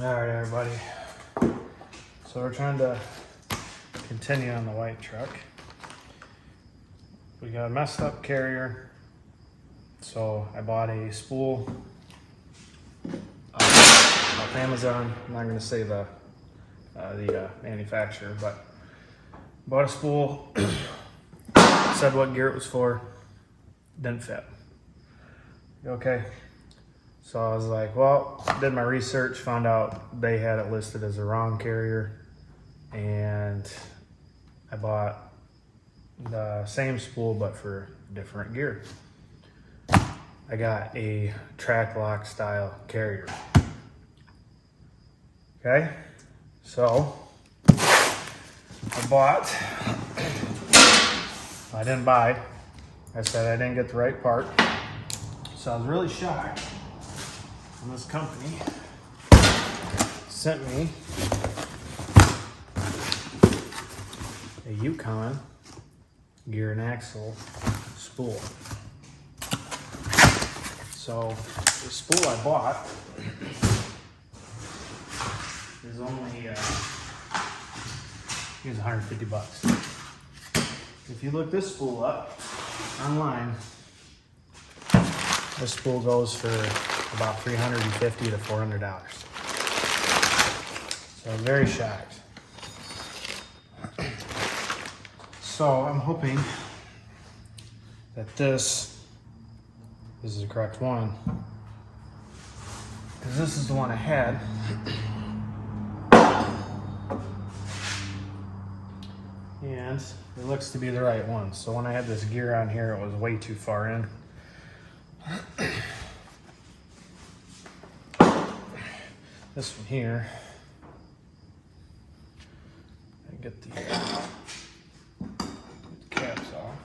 All right, everybody. So we're trying to continue on the white truck. We got a messed up carrier. So I bought a spool off Amazon. I'm not going to say the manufacturer, but bought a spool. Said what gear it was for. Didn't fit. Okay. So I was like, well, did my research, found out they had it listed as the wrong carrier, and I bought the same spool but for different gear. I got a track lock style carrier. Okay, so I didn't buy. I said I didn't get the right part. So I was really shocked when this company sent me a Yukon gear and axle spool. So the spool I bought is only here's $150. If you look this spool up online, this spool goes for about $350 to $400. So I'm very shocked. So I'm hoping that this is the correct one, because this is the one I had. And it looks to be the right one. So when I had this gear on here, it was way too far in. This one here, I get the caps off.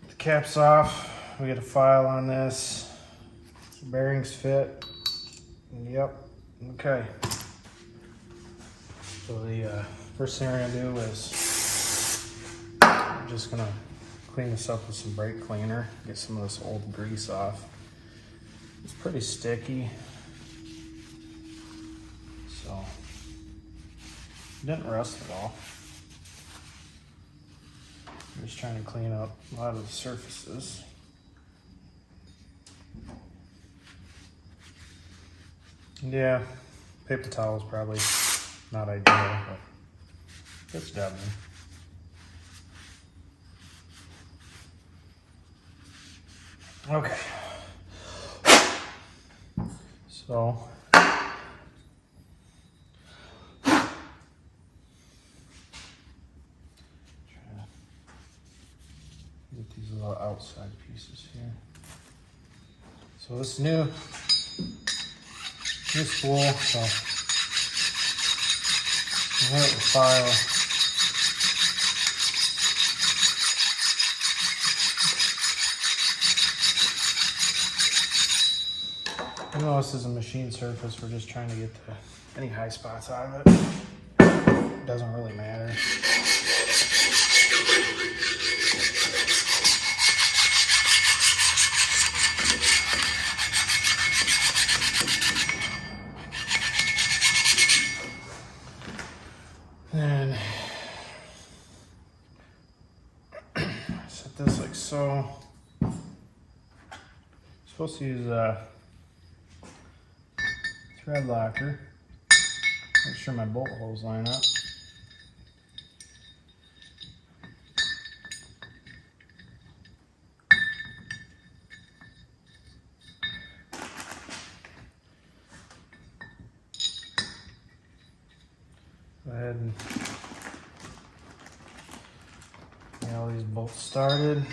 The caps off. We get a file on this. Bearings fit. Yep. Okay. So the first thing we're gonna do is I'm just gonna clean this up with some brake cleaner, get some of this old grease off. It's pretty sticky, so it didn't rust at all. I'm just trying to clean up a lot of the surfaces. Yeah, paper towel is probably not ideal, but it's done. Okay. So get these little outside pieces here. So this new spool, so I have the file. I know this is a machine surface. We're just trying to get any high spots out of it. It doesn't really matter. And set this like so. I'm supposed to use a thread locker. Make sure my bolt holes line up. Go ahead and get all these bolts started.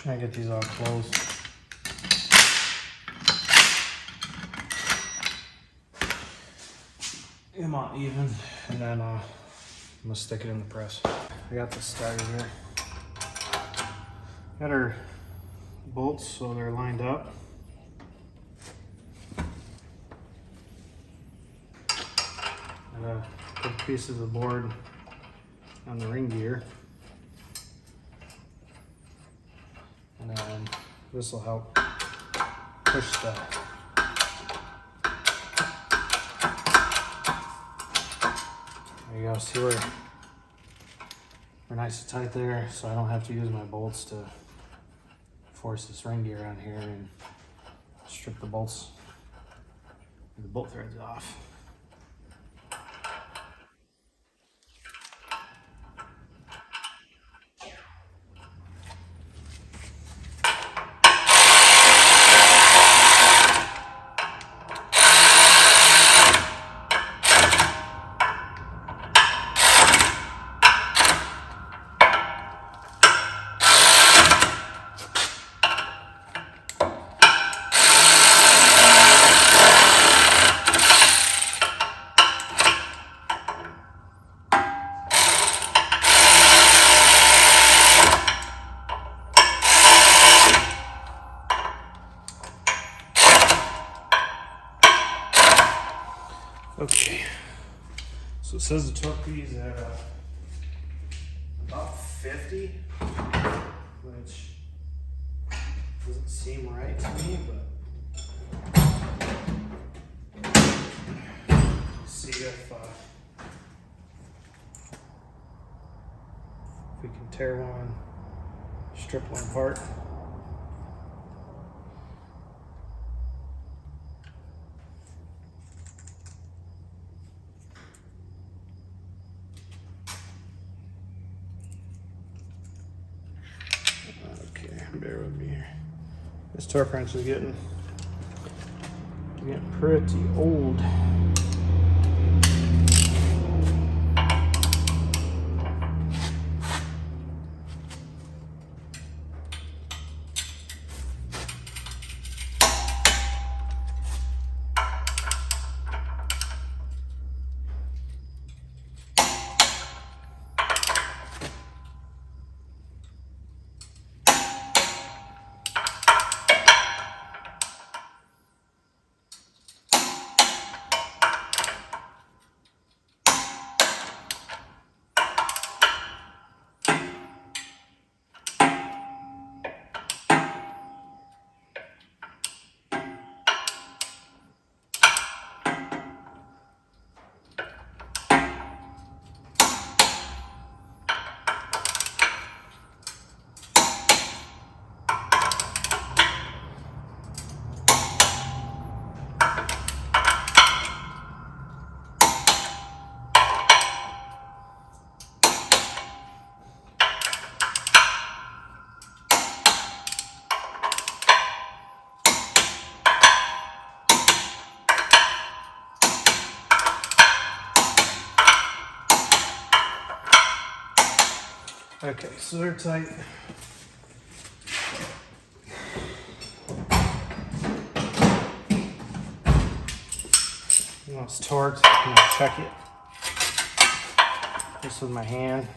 Try and get these all closed. Get them all even, and then I'm gonna stick it in the press. I got this started here. Got our bolts so they're lined up. And a couple pieces of board on the ring gear. And then this will help push the there you go, see where we're nice and tight there, so I don't have to use my bolts to force this ring gear on here and strip the bolts, the bolt threads off. Okay, so it says the torque is at about 50, which doesn't seem right to me, but let's see if we can tear one, strip one apart. Bear with me here. This torque wrench is getting pretty old. Okay, so they're tight. Now it's torqued. I'm gonna check it just with my hand.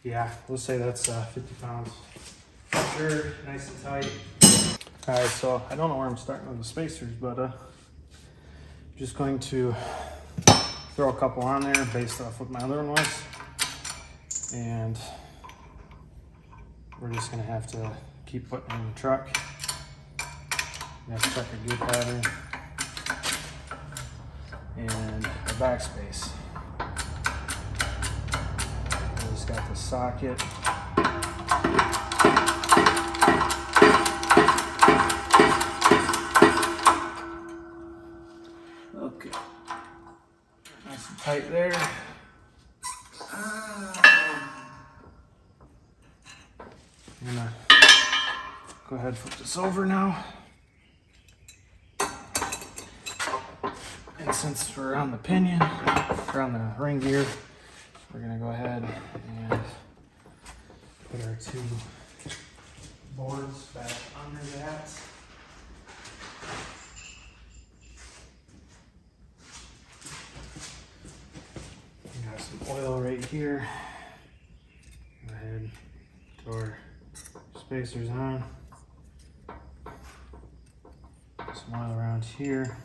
Yeah, we'll say that's 50 pounds. Sure, nice and tight. All right, so I don't know where I'm starting with the spacers, but I'm just going to throw a couple on there based off what my other one was. And we're just gonna have to keep putting in the truck. We have to check our gear pattern and the backspace. I just got the socket. Okay, nice and tight there. I'm gonna go ahead and flip this over now. And since we're on the pinion, or on the ring gear, we're gonna go ahead and Put our two boards back under that. We got some oil right here. Go ahead, throw our spacers on. Some oil around here.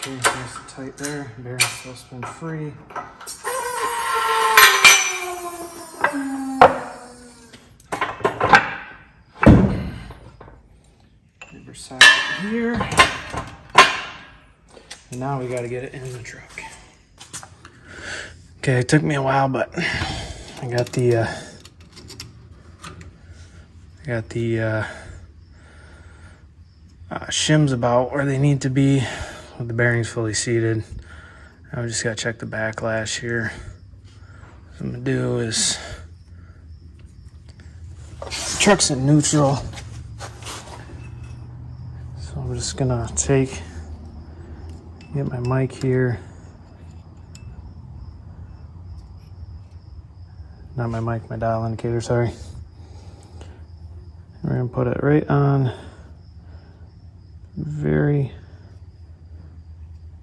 Okay, nice and tight there. Bearing's still spin free. Paper socket here. And now we got to get it in the truck. Okay, it took me a while, but I got the shims about where they need to be with the bearings fully seated. Now we just got to check the backlash here. What I'm going to do is, the truck's in neutral, so I'm just going to get my mic here. Not my mic, my dial indicator, sorry. We're going to put it right on the very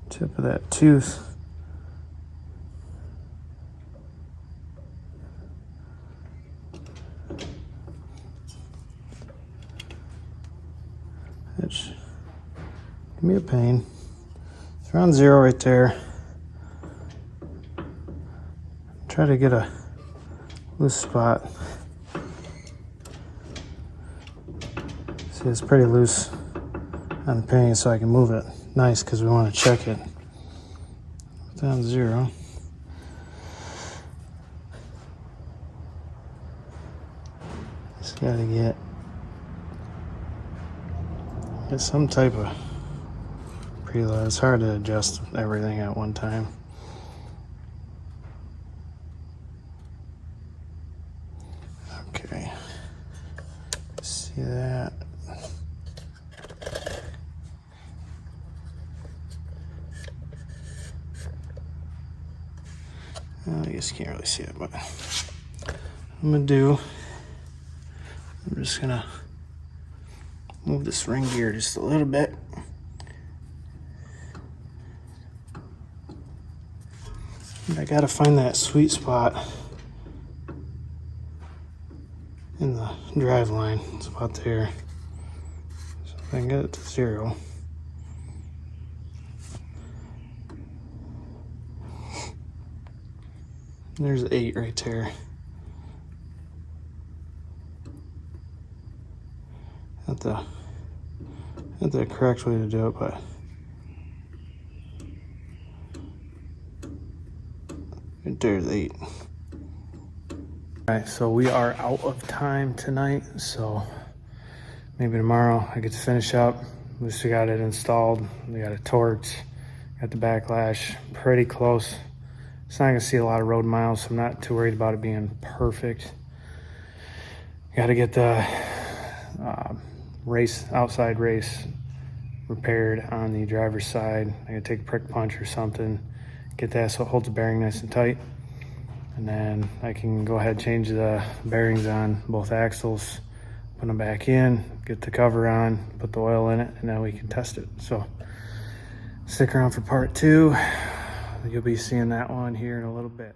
tip of that tooth. Which can be a pain. It's around 0 right there. Try to get a loose spot. See, it's pretty loose on the pinion, so I can move it. Nice, because we want to check it. Down 0. Just gotta get some type of preload. It's hard to adjust everything at one time. Okay, see that? I guess you can't really see it, but I'm just gonna move this ring gear just a little bit. And I gotta find that sweet spot in the drive line. It's about there. So if I can get it to 0. There's 8 right there. Not the correct way to do it, but right there's 8. Alright, so we are out of time tonight, so maybe tomorrow I get to finish up. At least we got it installed. We got it torqued, got the backlash pretty close. It's not gonna see a lot of road miles, so I'm not too worried about it being perfect. Got to get the outside race repaired on the driver's side. I gotta take a prick punch or something, get that so it holds the bearing nice and tight, and then I can go ahead and change the bearings on both axles, put them back in, get the cover on, put the oil in it, and then we can test it. So stick around for part 2. You'll be seeing that one here in a little bit.